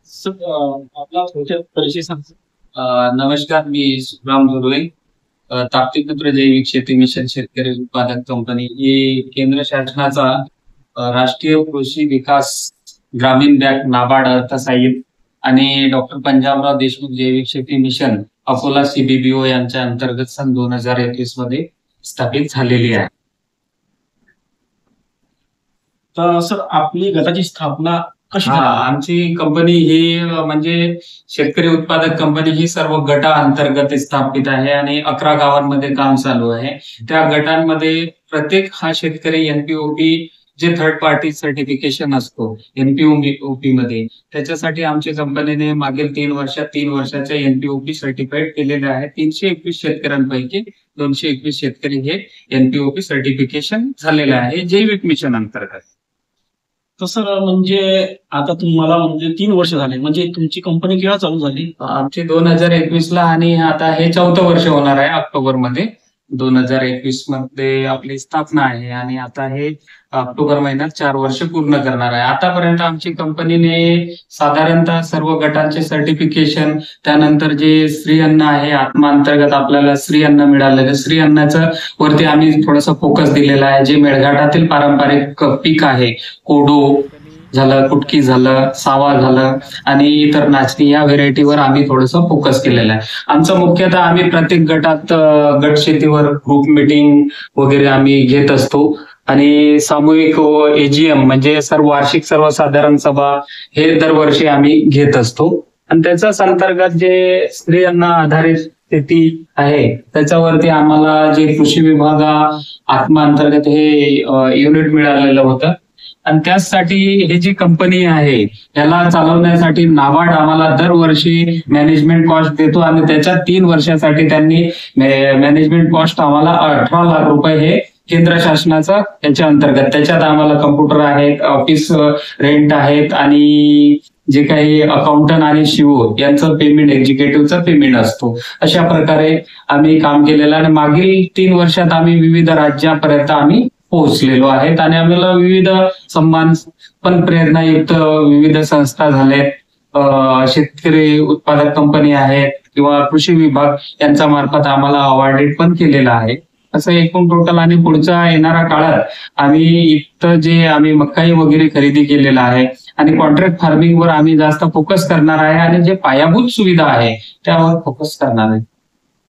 आपला थोडक्यात परिचय सांगतो. नमस्कार, मी सुखराम धुर्वे. ताप्ती पुत्र जैविक शेती मिशन शेतकरी उत्पादक कंपनी ही केंद्र शासनाचा राष्ट्रीय कृषी विकास ग्रामीण बँक नाबार्ड अर्थसहाय्यित आणि डॉक्टर पंजाबराव देशमुख जैविक शेती मिशन अकोला CBBO यांच्या अंतर्गत सन 2021 मध्ये स्थापित झालेली आहे. तर सर, आपली गटाची स्थापना कशी हा, झाली? आमची कंपनी ही म्हणजे शेतकरी उत्पादक कंपनी ही सर्व गटा अंतर्गत स्थापित आहे आणि 11 गावांमध्ये काम चालू आहे. त्या गटांमध्ये प्रत्येक हा शेतकरी NPOP जे थर्ड पार्टी सर्टिफिकेशन असतो NPOP मध्ये, त्याच्यासाठी आमच्या कंपनीने मागील 3 वर्षाच्या NPOP सर्टिफाईड केलेले आहे. 321 शेतकऱ्यांपैकी 221 शेतकरी हे NPOP सर्टिफिकेशन झालेले आहे जैविक मिशन अंतर्गत. तर सर, म्हणजे आता तुम्हाला म्हणजे 3 वर्ष झाले, म्हणजे तुमची कंपनी केव्हा चालू झाली? आमची 2021 ला आणि आता हे 4थं वर्ष होणार आहे. ऑक्टोबर मध्ये 2021 मध्ये आपली स्थापना आहे आणि आता हे ऑक्टोबर महिन्यात 4 वर्ष पूर्ण करणार आहे. आतापर्यंत आमची कंपनीने साधारणतः सर्व गटांचे सर्टिफिकेशन, त्यानंतर जे श्री अन्न आहे, आत्मा अंतर्गत आपल्याला श्री अन्न मिळालेलं, श्री अन्नाचं वरती आम्ही थोडासा फोकस दिलेला आहे. जे मेळघाटातील पारंपरिक पीक आहे, कोडो झालं, कुटकी झालं, सावा झालं आणि इतर नाचणी, या व्हेरायटीवर आम्ही थोडंसं फोकस केलेला आहे. आमचं मुख्यतः आम्ही प्रत्येक गटात गट शेतीवर ग्रुप मीटिंग वगैरे आम्ही घेत असतो आणि सामूहिक AGM म्हणजे वार्षिक सर्वसाधारण सभा हे दरवर्षी आम्ही घेत असतो. आणि त्याच्याच अंतर्गत जे स्त्री अन्न आधारित शेती आहे त्याच्यावरती आम्हाला जे कृषी विभाग आत्मा अंतर्गत हे युनिट मिळालेलं होतं आणि त्यासाठी हे जी कंपनी आहे त्याला चालवण्यासाठी नाबार्ड आम्हाला दरवर्षी मॅनेजमेंट कॉस्ट देतो आणि त्याच्या 3 वर्षासाठी त्यांनी मॅनेजमेंट कॉस्ट आम्हाला 18 लाख रुपये हे केंद्र शासनाचा याच्या अंतर्गत, त्याच्यात आम्हाला कम्प्युटर आहेत, ऑफिस रेंट आहेत आणि जे काही अकाउंटंट आणि CO यांचं पेमेंट, एक्झिक्युटिव्हचं पेमेंट असतो. अशा प्रकारे आम्ही काम केलेलं आणि मागील 3 वर्षात आम्ही विविध राज्यापर्यंत आम्ही पोहोचलेलो आहेत आणि आम्हाला विविध सन्मान पण, प्रेरणायुक्त विविध संस्था झालेत, शेतकरी उत्पादक कंपनी आहेत किंवा कृषी विभाग यांच्या मार्फत आम्हाला अवॉर्डेड पण केलेलं आहे. असं एकूण टोटल आणि पुढच्या येणाऱ्या काळात आम्ही इथं जे आम्ही मकाई वगैरे खरेदी केलेला आहे आणि कॉन्ट्रॅक्ट फार्मिंगवर आम्ही जास्त फोकस करणार आहे आणि जे पायाभूत सुविधा आहे त्यावर फोकस करणार आहे.